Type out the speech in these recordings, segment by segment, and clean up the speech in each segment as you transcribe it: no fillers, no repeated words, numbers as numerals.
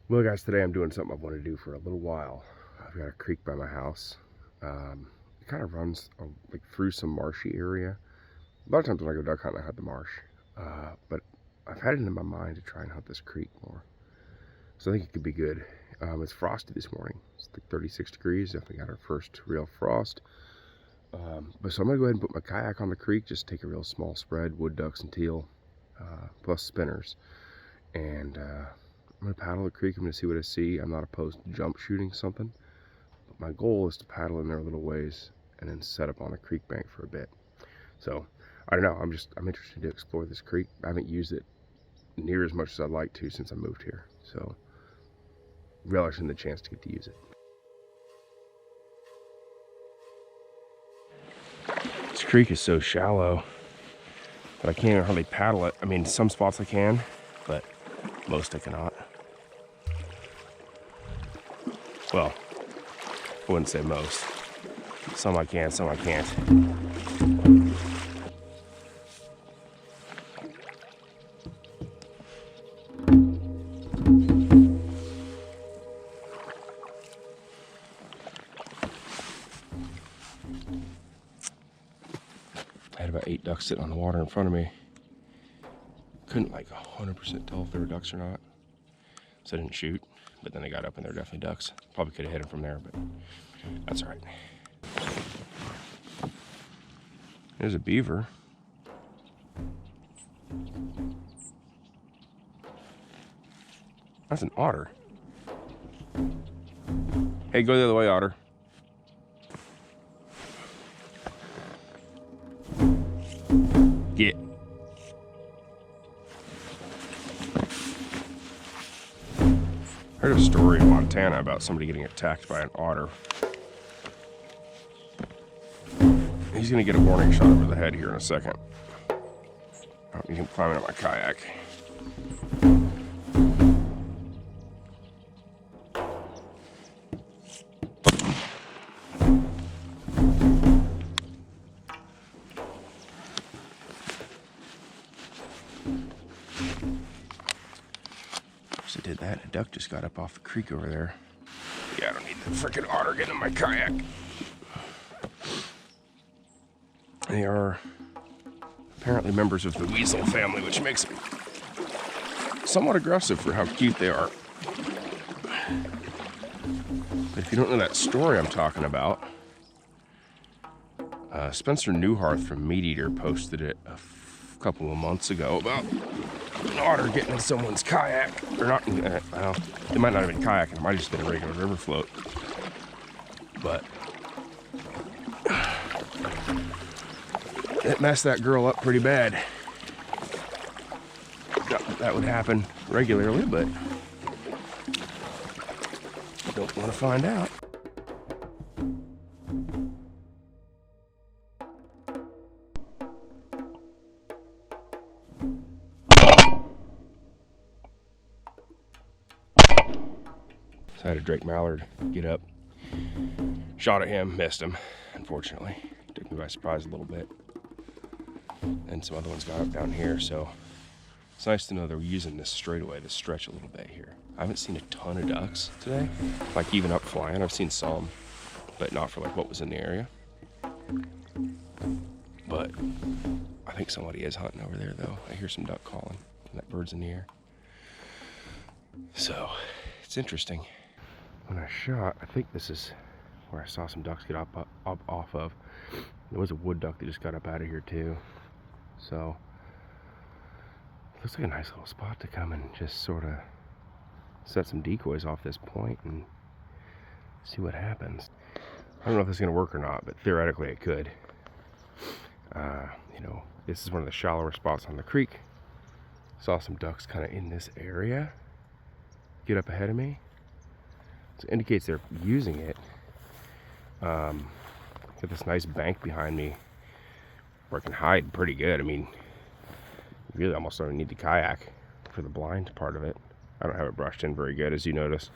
Well guys, today I'm doing something I've wanted to do for a little while. I've got a creek by my house. It kind of runs like through some marshy area. A lot of times when I go duck hunting I hunt the marsh. But I've had it in my mind to try and hunt this creek more. So I think it could be good. It's frosty this morning. It's like 36 degrees. Definitely got our first real frost. But so I'm gonna go ahead and put my kayak on the creek, just take a real small spread, wood ducks and teal, plus spinners. And I'm gonna paddle the creek. I'm gonna see what I see. I'm not opposed to jump shooting something, but my goal is to paddle in there a little ways and then set up on the creek bank for a bit. So I don't know. I'm interested to explore this creek. I haven't used it near as much as I'd like to since I moved here. So relishing the chance to get to use it. This creek is so shallow that I can't hardly paddle it. I mean, some spots I can, but most I cannot. Well, I wouldn't say most. Some I can, some I can't. I had about 8 ducks sitting on the water in front of me. Couldn't like 100% tell if they were ducks or not. So I didn't shoot, but then they got up and they're definitely ducks. Probably could have hit them from there, but that's all right. There's a beaver. That's an otter. Hey, go the other way, otter. Get. I heard a story in Montana about somebody getting attacked by an otter. He's gonna get a warning shot over the head here in a second. I don't need him climbing up my kayak. So I did that, a duck just got up off the creek over there. Yeah, I don't need the freaking otter getting in my kayak. They are apparently members of the weasel family, which makes them somewhat aggressive for how cute they are. But if you don't know that story I'm talking about, Spencer Newharth from Meat Eater posted it a couple of months ago about an otter getting in someone's kayak. Or not, well, it might not have been kayaking, it might have just been a regular river float. But it messed that girl up pretty bad. Not that that would happen regularly, but don't want to find out. So I had a Drake Mallard get up, shot at him, missed him, unfortunately. Took me by surprise a little bit. And some other ones got up down here, so it's nice to know they're using this straightaway, this stretch a little bit here. I haven't seen a ton of ducks today, like even up flying. I've seen some, but not for like what was in the area. But I think somebody is hunting over there though. I hear some duck calling and that bird's in the air. So it's interesting. When I shot, I think this is where I saw some ducks get up off of. There was a wood duck that just got up out of here too. So it looks like a nice little spot to come and just sort of set some decoys off this point and see what happens. I don't know if this is going to work or not, but theoretically it could. You know, this is one of the shallower spots on the creek. Saw some ducks kind of in this area get up ahead of me. So it indicates they're using it. Got this nice bank behind me where I can hide pretty good. I mean, you really almost don't need the kayak for the blind part of it. I don't have it brushed in very good, as you notice.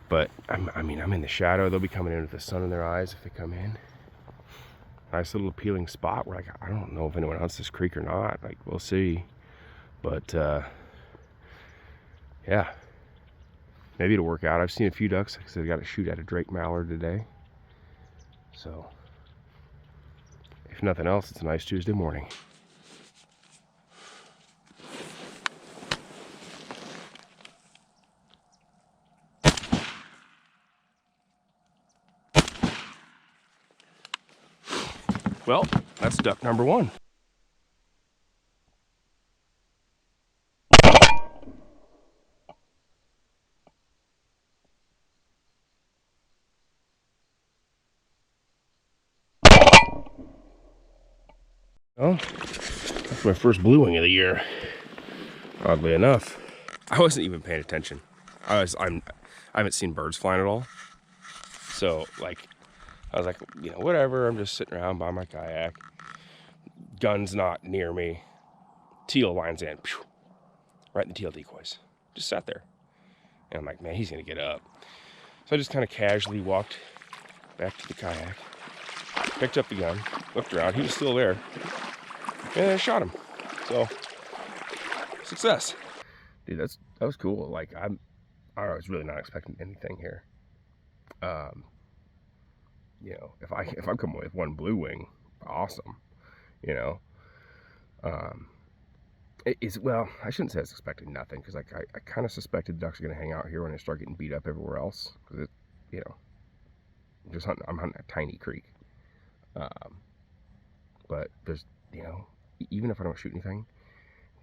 But I'm in the shadow. They'll be coming in with the sun in their eyes if they come in. Nice little appealing spot where, like, I don't know if anyone hunts this creek or not. Like, we'll see. But yeah, maybe it'll work out. I've seen a few ducks because I got to shoot at a drake mallard today. So, if nothing else, it's a nice Tuesday morning. Well, that's duck number one. Well, that's my first blue wing of the year. Oddly enough, I wasn't even paying attention. I haven't seen birds flying at all. So like, I was like, you know, whatever. I'm just sitting around by my kayak. Gun's not near me. Teal lines in, right in the teal decoys. Just sat there, and I'm like, man, he's gonna get up. So I just kind of casually walked back to the kayak, picked up the gun, looked around. He was still there, and I shot him. So success, dude. That was cool. Like I was really not expecting anything here. You know, if I come away with one blue wing, awesome. You know, well, I shouldn't say I was expecting nothing, because like I kind of suspected the ducks are gonna hang out here when they start getting beat up everywhere else, because it, you know, I'm hunting a tiny creek. But there's, you know, even if I don't shoot anything,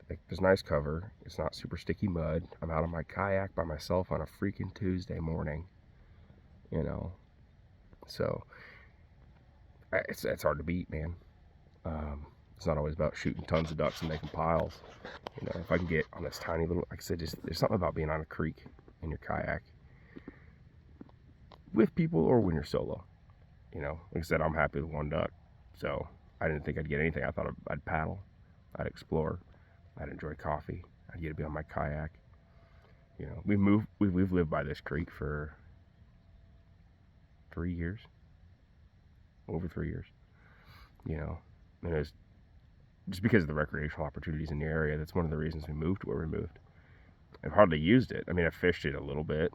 like, there's nice cover. It's not super sticky mud. I'm out on my kayak by myself on a freaking Tuesday morning, you know. So it's hard to beat, man. It's not always about shooting tons of ducks and making piles. You know, if I can get on this tiny little, like I said, just there's something about being on a creek in your kayak with people or when you're solo. You know, like I said, I'm happy with one duck, so I didn't think I'd get anything. I thought I'd paddle, I'd explore, I'd enjoy coffee, I'd get to be on my kayak. You know, we've lived by this creek for 3 years, over 3 years. You know, and it's just because of the recreational opportunities in the area. That's one of the reasons we moved to where we moved. I've hardly used it. I mean, I fished it a little bit,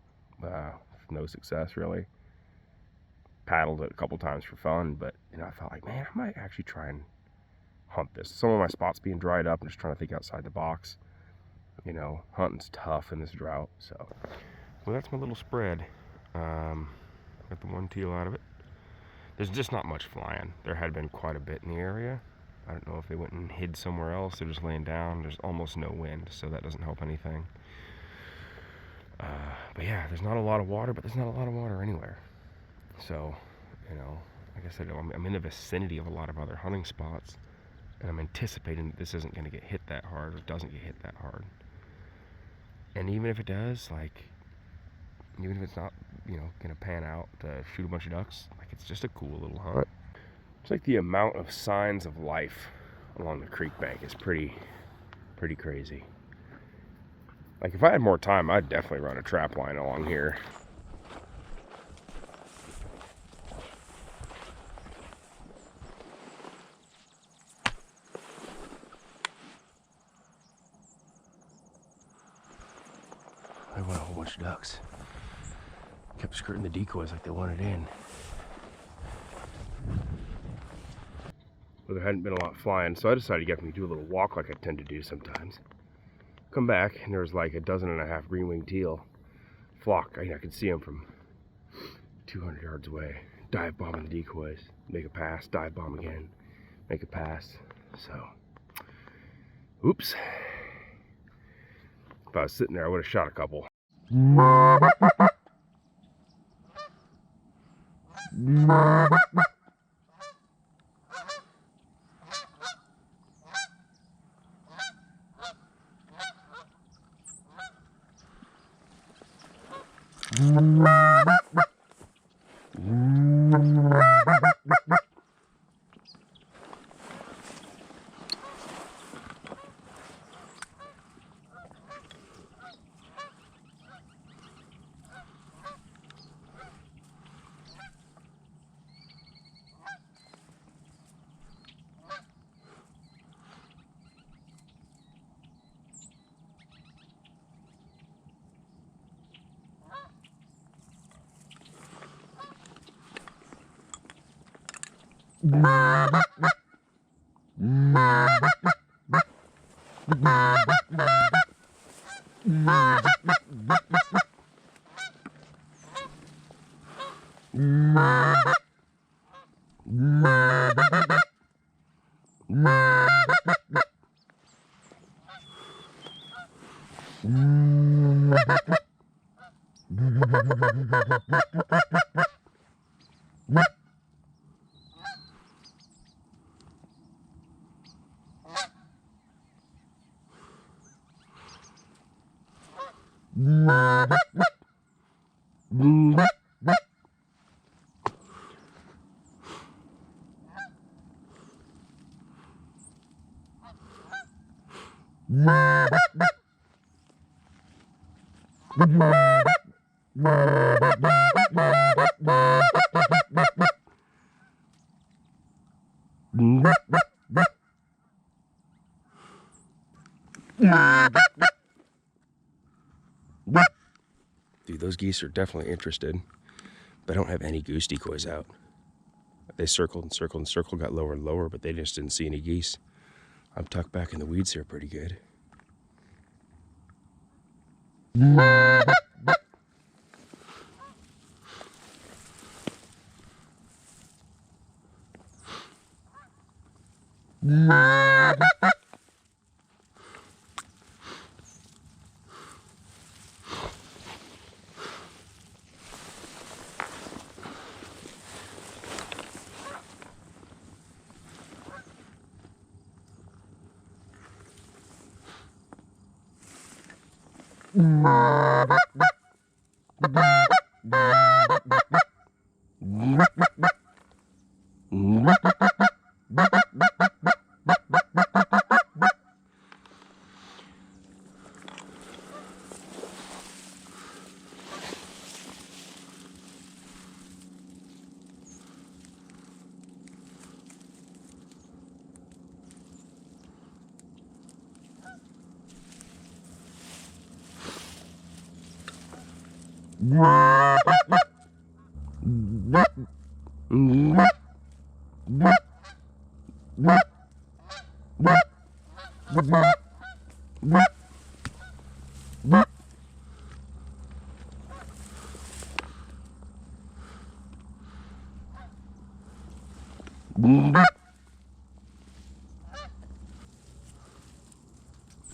no success really. Paddled it a couple times for fun, but you know, I felt like, man, I might actually try and hunt this. Some of my spots being dried up. I'm just trying to think outside the box. You know, hunting's tough in this drought. So, well, that's my little spread. Got the one teal out of it. There's just not much flying. There had been quite a bit in the area. I don't know if they went and hid somewhere else. They're just laying down. There's almost no wind, so that doesn't help anything. But yeah, there's not a lot of water, but there's not a lot of water anywhere. So, you know, like I said, I'm in the vicinity of a lot of other hunting spots, and I'm anticipating that this isn't going to get hit that hard, or doesn't get hit that hard. And even if it does, like, even if it's not, you know, going to pan out to shoot a bunch of ducks, like, it's just a cool little hunt. It's like the amount of signs of life along the creek bank is pretty crazy. Like, if I had more time, I'd definitely run a trap line along here. I went a whole bunch of ducks. Kept skirting the decoys like they wanted in. Well, there hadn't been a lot flying, so I decided to get me to do a little walk like I tend to do sometimes. Come back, and there was like 12 green-winged teal. Flock, I could see them from 200 yards away. Dive bomb the decoys, make a pass, dive bomb again, make a pass. So, oops. If I was sitting there, I would have shot a couple. Dude, those geese are definitely interested, but I don't have any goose decoys out. They circled and circled and circled, got lower and lower, but they just didn't see any geese. I'm tucked back in the weeds here pretty good.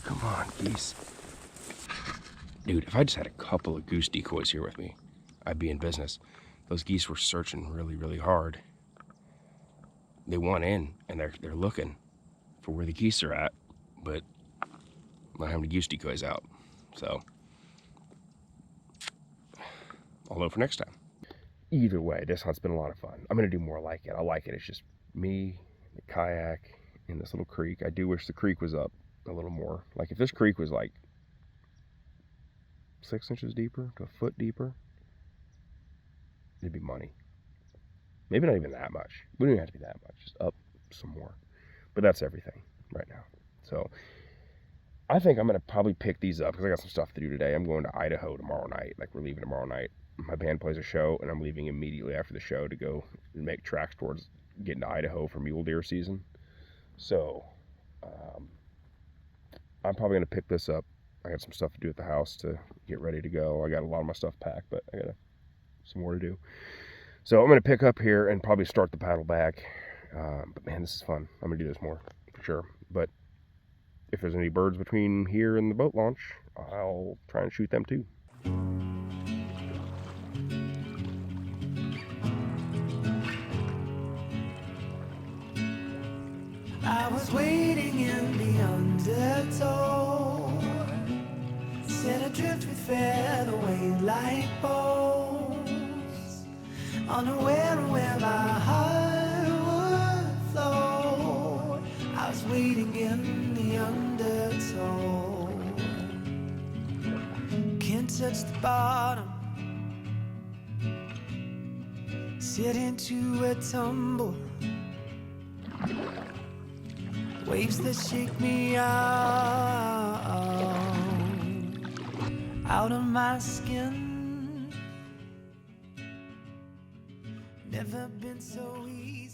Come on, geese. Dude, if I just had a couple of goose decoys here with me, I'd be in business. Those geese were searching really, really hard. They want in, and they're looking for where the geese are at, but I don't have any goose decoys out. So, I'll know for next time. Either way, this hunt's been a lot of fun. I'm gonna do more like it. I like it. It's just me, the kayak, in this little creek. I do wish the creek was up a little more. Like if this creek was like 6 inches deeper to a foot deeper, it'd be money. Maybe not even that much. We don't even have to be that much. Just up some more. But that's everything right now. So I think I'm going to probably pick these up because I got some stuff to do today. I'm going to Idaho tomorrow night. Like we're leaving tomorrow night. My band plays a show and I'm leaving immediately after the show to go make tracks towards getting to Idaho for mule deer season. So I'm probably going to pick this up. I got some stuff to do at the house to get ready to go. I got a lot of my stuff packed, but I got some more to do. So I'm going to pick up here and probably start the paddle back. But man, this is fun. I'm going to do this more for sure. But if there's any birds between here and the boat launch, I'll try and shoot them too. I was waiting in the undertow, set adrift with featherweight like bows, unaware of where my heart would flow. I was waiting in the undertow, can't touch the bottom, sit into a tumble. Waves that shake me out of my skin. Never been so easy.